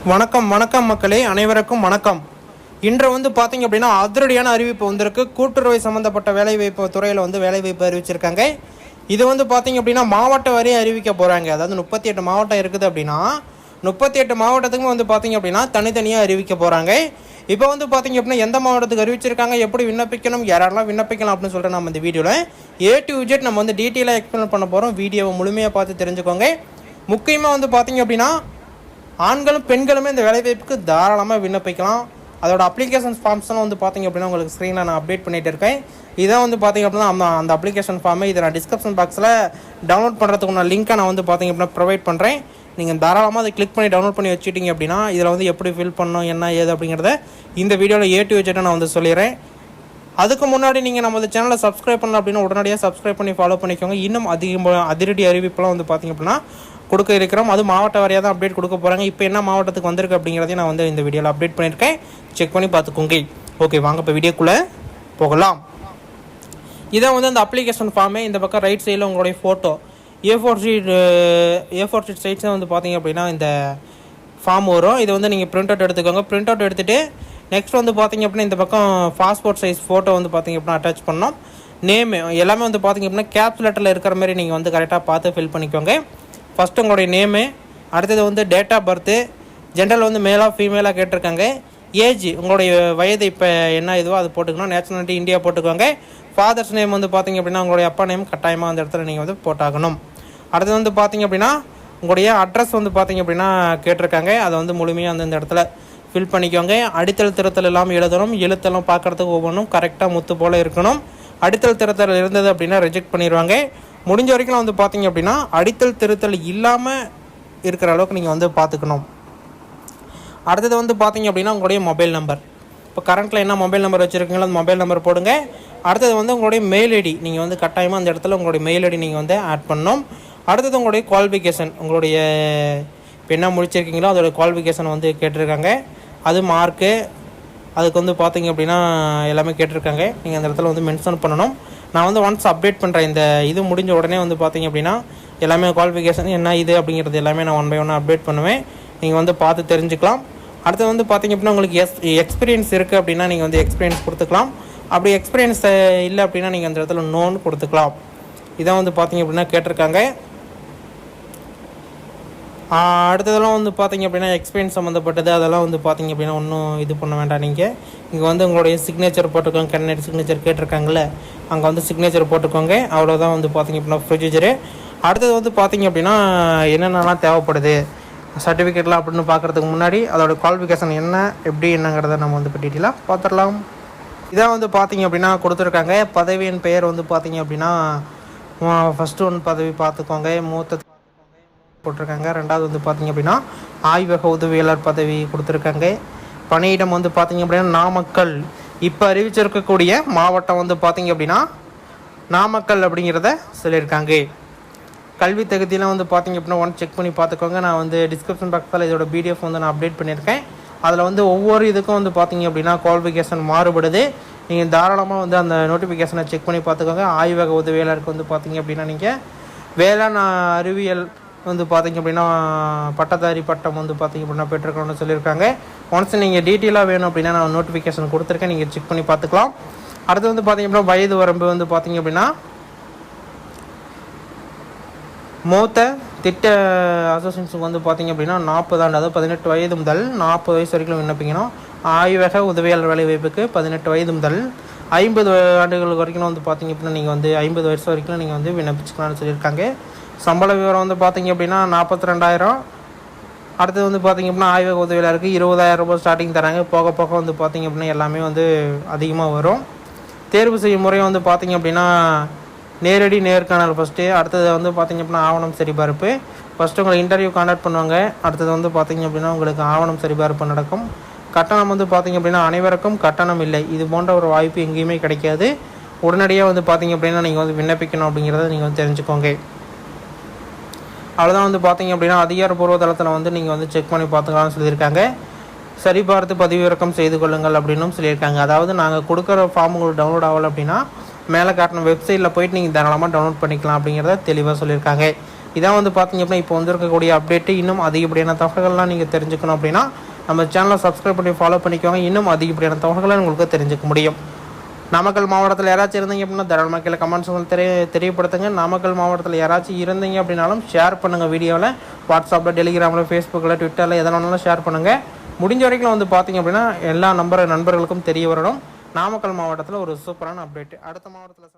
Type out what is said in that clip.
வணக்கம் வணக்கம் மக்களே, அனைவருக்கும் வணக்கம். இன்று பார்த்தீங்க அப்படின்னா அதிரடியான அறிவிப்பு வந்திருக்கு. கூட்டுறவை சம்மந்தப்பட்ட வேலைவாய்ப்பு துறையில் வேலைவாய்ப்பு அறிவிச்சிருக்காங்க. இது பார்த்தீங்க அப்படின்னா மாவட்ட வரையும் அறிவிக்க போகிறாங்க. அதாவது 38 மாவட்டம் இருக்குது அப்படின்னா 38 மாவட்டத்துக்கும் பார்த்தீங்க அப்படின்னா தனித்தனியாக அறிவிக்க போகிறாங்க. இப்போ பார்த்தீங்க அப்படின்னா எந்த மாவட்டத்துக்கு அறிவிச்சிருக்காங்க, எப்படி விண்ணப்பிக்கணும், யாரெல்லாம் விண்ணப்பிக்கலாம் அப்படின்னு சொல்லிட்டு நம்ம இந்த வீடியோவில் A to Z நம்ம டீட்டெயிலாக எக்ஸ்பிளைன் பண்ண போகிறோம். வீடியோவை முழுமையாக பார்த்து தெரிஞ்சுக்கோங்க. முக்கியமாக பார்த்தீங்க அப்படின்னா ஆண்களும் பெண்களுமே இந்த வேலைவாய்ப்புக்கு தாராளமாக விண்ணப்பிக்கலாம். அதோட அப்ளிகேஷன் ஃபார்ம்ஸ்லாம் பார்த்தீங்க அப்படின்னா உங்களுக்கு ஸ்க்ரீனில் நான் அப்டேட் பண்ணிகிட்டு இருக்கேன். இதான் பார்த்தீங்க அப்படின்னா அந்த அப்ளிகேஷன் ஃபார்மை இதை நான் டிஸ்கிரிப்ஷன் பாக்ஸில் டவுன்லோட் பண்ணுறதுக்குள்ள லிங்க்கை நான் பார்த்தீங்க அப்படின்னா ப்ரொவைட் பண்ணுறேன். நீங்கள் தாராளமாக அதை கிளிக் பண்ணி டவுன்லோட் பண்ணி வச்சுட்டிங்க அப்படின்னா இதில் எப்படி ஃபில் பண்ணணும், என்ன ஏது அப்படிங்கிறத இந்த வீடியோவில் A to Z நான் சொல்லிடுறேன். அதுக்கு முன்னாடி நீங்கள் நம்ம சேனலை சப்ஸ்கிரைப் பண்ணலாம் அப்படின்னா உடனடியாக சப்ஸ்கிரைப் பண்ணி ஃபாலோ பண்ணிக்கோங்க. இன்னும் அதிரடி அறிவிப்பெல்லாம் பார்த்தீங்க அப்படின்னா கொடுக்க இருக்கிறோம். அது மாவட்ட வாரியாக தான் அப்டேட் கொடுக்க போகிறாங்க. இப்போ என்ன மாவட்டத்துக்கு வந்திருக்கு அப்படிங்கிறதையும் நான் இந்த வீடியோவில் அப்டேட் பண்ணியிருக்கேன். செக் பண்ணி பார்த்துக்கோங்க. ஓகே, வாங்க இப்போ வீடியோக்குள்ளே போகலாம். இதான் அந்த அப்ளிகேஷன் ஃபார்மே. இந்த பக்கம் ரைட் சைடில் உங்களுடைய ஃபோட்டோ A4 ஷீட் சைட்ஸ் பார்த்தீங்க அப்படின்னா இந்த ஃபார்ம் வரும். இது நீங்கள் பிரிண்ட் அவுட் எடுத்துக்கோங்க. பிரிண்ட் அவுட் எடுத்துகிட்டு நெக்ஸ்ட் பார்த்தீங்க அப்படின்னா இந்த பக்கம் பாஸ்போர்ட் சைஸ் ஃபோட்டோ பார்த்தீங்க அப்படின்னா அட்டாச் பண்ணோம். நேம் எல்லாமே பார்த்தீங்க அப்படின்னா கேப்ஸ் லெட்டரில் இருக்கிற மாதிரி நீங்கள் கரெக்டாக பார்த்து ஃபில் பண்ணிக்கோங்க. ஃபஸ்ட்டு உங்களுடைய நேமு, அடுத்தது டேட் ஆஃப் பர்த்து, ஜென்ரல் மேலாக ஃபீமேலாக கேட்டிருக்காங்க. ஏஜ் உங்களுடைய வயது இப்போ என்ன இதுவோ அது போட்டுக்கணும். நேஷனாலிட்டி இந்தியா போட்டுக்கோங்க. ஃபாதர்ஸ் நேம் பார்த்தீங்க அப்படின்னா உங்களுடைய அப்பா நேம் கட்டாயமாக அந்த இடத்துல நீங்கள் போட்டாகணும். அடுத்தது பார்த்தீங்க அப்படின்னா உங்களுடைய அட்ரஸ் பார்த்தீங்க அப்படின்னா கேட்டிருக்காங்க. அதை முழுமையாக இந்த இடத்துல ஃபில் பண்ணிக்கோங்க. அடித்தல் திருத்தல் இல்லாமல் எழுதணும். எழுத்தெல்லாம் பார்க்குறதுக்கு ஒவ்வொன்றும் கரெக்டாக முத்து போல் இருக்கணும். அடித்தல் திருத்தல் இருந்தது அப்படின்னா ரிஜெக்ட் பண்ணிடுவாங்க. முடிஞ்ச வரைக்கும் பார்த்தீங்க அப்படின்னா அடித்தல் திருத்தல் இல்லாமல் இருக்கிற அளவுக்கு நீங்கள் பார்த்துக்கணும். அடுத்தது பார்த்தீங்க அப்படின்னா உங்களுடைய மொபைல் நம்பர். இப்போ கரண்ட்டில் என்ன மொபைல் நம்பர் வச்சுருக்கீங்களோ அந்த மொபைல் நம்பர் போடுங்க. அடுத்தது உங்களுடைய மெயில் ஐடி நீங்கள் கட்டாயமாக அந்த இடத்துல உங்களுடைய மெயில் ஐடி நீங்கள் ஆட் பண்ணணும். அடுத்தது உங்களுடைய குவாலிஃபிகேஷன், உங்களுடைய இப்போ என்ன முடிச்சிருக்கீங்களோ அதோடய குவாலிஃபிகேஷன் கேட்டிருக்காங்க. அது மார்க்கு அதுக்கு பார்த்தீங்க அப்படின்னா எல்லாமே கேட்டிருக்காங்க. நீங்கள் அந்த இடத்துல மென்ஷன் பண்ணணும். நான் ஒன்ஸ் அப்டேட் பண்ணுறேன். இந்த இது முடிஞ்ச உடனே பார்த்தீங்க அப்படின்னா எல்லாமே குவாலிஃபிகேஷன் என்ன இது அப்படிங்கிறது எல்லாமே நான் 1 by 1 அப்டேட் பண்ணுவேன். நீங்கள் பார்த்து தெரிஞ்சுக்கலாம். அடுத்து பார்த்தீங்க அப்படின்னா உங்களுக்கு எக்ஸ்பீரியன்ஸ் இருக்குது அப்படின்னா நீங்கள் எக்ஸ்பீரியன்ஸ் கொடுத்துக்கலாம். அப்படி எக்ஸ்பீரியன்ஸ் இல்லை அப்படின்னா நீங்கள் அந்த இடத்துல நோன்னு கொடுத்துக்கலாம். இதான் பார்த்தீங்க அப்படின்னா கேட்டிருக்காங்க. அடுத்ததெல்லாம் பார்த்தீங்க அப்படின்னா எக்ஸ்பீரியன்ஸ் சம்மந்தப்பட்டது அதெல்லாம் பார்த்தீங்க அப்படின்னா ஒன்றும் இது பண்ண வேண்டாம். நீங்கள் இங்கே உங்களுடைய சிக்னேச்சர் போட்டுக்கோங்க. கேண்டிடேட் சிக்னேச்சர் கேட்டிருக்காங்களே அங்கே சிக்னேச்சர் போட்டுக்கோங்க. அவ்வளோதான் பார்த்தீங்க அப்படின்னா ப்ரொசீஜரு. அடுத்தது பார்த்தீங்க அப்படின்னா என்னென்னலாம் தேவைப்படுது சர்டிஃபிகேட்லாம் அப்படின்னு பார்க்குறதுக்கு முன்னாடி அதோட குவாலிஃபிகேஷன் என்ன எப்படி என்னங்கிறத நம்ம இப்போ டீட்டெயிலாக பார்த்துடலாம். இதான் பார்த்தீங்க அப்படின்னா கொடுத்துருக்காங்க. பதவியின் பெயர் பார்த்தீங்க அப்படின்னா ஃபஸ்ட்டு பதவி பார்த்துக்கோங்க, மூத்த போட்டிருக்காங்க. ரெண்டாவது பார்த்தீங்க அப்படின்னா ஆய்வக உதவியாளர் பதவி கொடுத்துருக்காங்க. பணியிடம் பார்த்தீங்க அப்படின்னா நாமக்கல். இப்போ அறிவிச்சிருக்கக்கூடிய மாவட்டம் பார்த்தீங்க அப்படின்னா நாமக்கல் அப்படிங்கிறத சொல்லியிருக்காங்க. கல்வி தகுதியெலாம் பார்த்தீங்க அப்படின்னா செக் பண்ணி பார்த்துக்கோங்க. நான் டிஸ்கிரிப்ஷன் பாக்ஸில் இதோட PDF நான் அப்டேட் பண்ணியிருக்கேன். அதில் ஒவ்வொரு இதுக்கும் பார்த்தீங்க அப்படின்னா குவாலிஃபிகேஷன் மாறுபடுது. நீங்கள் தாராளமாக அந்த நோட்டிஃபிகேஷனை செக் பண்ணி பார்த்துக்கோங்க. ஆய்வக உதவியாளருக்கு பார்த்தீங்க அப்படின்னா நீங்கள் வேளாண் அறிவியல் பார்த்தீங்க அப்படின்னா பட்டதாரி பட்டம் பார்த்தீங்க அப்படின்னா பெற்றுக்கணும்னு சொல்லியிருக்காங்க. ஒன்ஸ் நீங்கள் டீட்டெயிலாக வேணும் அப்படின்னா நான் நோட்டிஃபிகேஷன் கொடுத்துருக்கேன். நீங்கள் செக் பண்ணி பார்த்துக்கலாம். அடுத்து பார்த்தீங்க அப்படின்னா வயது வரம்பு பார்த்தீங்க அப்படின்னா மூத்த திட்ட அசோசியேஷனுக்கு பார்த்தீங்க அப்படின்னா 40 ஆண்டு, அதாவது 18 வயது முதல் 40 வயசு வரைக்கும் விண்ணப்பிக்கணும். ஆய்வக உதவியாளர் வேலைவாய்ப்புக்கு 18 வயது முதல் 50 ஆண்டுகள் வரைக்கும் பார்த்தீங்க அப்படின்னா நீங்கள் 50 வயசு வரைக்கும் நீங்கள் விண்ணப்பிச்சுக்கலாம்னு சொல்லியிருக்காங்க. சம்பள விவரம் பார்த்தீங்க அப்படின்னா 42,000. அடுத்தது பார்த்தீங்க அப்படின்னா ஆய்வக உதவியாளருக்கு 20,000 ரூபாய் ஸ்டார்டிங் தராங்க. போக போக பார்த்தீங்க அப்படின்னா எல்லாமே அதிகமாக வரும். தேர்வு செய்யும் முறை பார்த்தீங்க அப்படின்னா நேரடி நேர்காணல் ஃபஸ்ட்டு. அடுத்தது பார்த்தீங்க அப்படின்னா ஆவணம் சரிபார்ப்பு. ஃபஸ்ட்டு உங்களை இன்டர்வியூ கான்டாக்ட் பண்ணுவாங்க. அடுத்தது பார்த்தீங்க அப்படின்னா உங்களுக்கு ஆவணம் சரிபார்ப்பு நடக்கும். கட்டணம் பார்த்தீங்க அப்படின்னா அனைவருக்கும் கட்டணம் இல்லை. இது போன்ற ஒரு வாய்ப்பு எங்கேயுமே கிடைக்காது. உடனடியாக பார்த்தீங்க அப்படின்னா நீங்கள் விண்ணப்பிக்கணும் அப்படிங்கிறத நீங்கள் தெரிஞ்சுக்கோங்க. அவ்வளோதான் பார்த்தீங்க அப்படின்னா அதிகாரப்பூர்வ தளத்தில் நீங்கள் செக் பண்ணி பார்த்துக்கலாம்னு சொல்லியிருக்காங்க. சரிபார்த்து பதிவிறக்கம் செய்து கொள்ளுங்கள் அப்படின்னும் சொல்லியிருக்காங்க. அதாவது நாங்கள் கொடுக்குற ஃபார்ம் உங்களுக்கு டவுன்லோட் ஆகலை அப்படின்னா மேலே காட்டின வெப்சைட்டில் போய்ட்டு நீங்கள் தாராளமாக டவுன்லோட் பண்ணிக்கலாம் அப்படிங்கிறத தெளிவாக சொல்லியிருக்காங்க. இதான் வந்து பார்த்தீங்க அப்படின்னா இப்போ வந்திருக்கக்கூடிய அப்டேட்டு. இன்னும் அதிகப்படியான தகவல்கள்லாம் நீங்கள் தெரிஞ்சுக்கணும் அப்படின்னா நம்ம சேனலை சப்ஸ்கிரைப் பண்ணி ஃபாலோ பண்ணிக்கோங்க. இன்னும் அதிகப்படியான தகவல்களை உங்களுக்கு தெரிஞ்சுக்க முடியும். நாமக்கல் மாவட்டத்தில் யாராச்சும் இருந்தீங்க அப்படின்னா தாராளமாக கீழே கமெண்ட்ஸ் தெரியப்படுத்துங்க. நாமக்கல் மாவட்டத்தில் யாராச்சும் இருந்தீங்க அப்படின்னாலும் ஷேர் பண்ணுங்கள் வீடியோவில். வாட்ஸ்அப்பில், டெலிகிராமில், ஃபேஸ்புக்கில், ட்விட்டரில் எதனாலும் ஷேர் பண்ணுங்கள். முடிஞ்ச வரைக்கும் வந்து பார்த்தீங்க அப்படின்னா எல்லா நண்பர்களுக்கும் தெரிய வரணும். நாமக்கல் மாவட்டத்தில் ஒரு சூப்பரான அப்டேட். அடுத்த மாவட்டத்தில்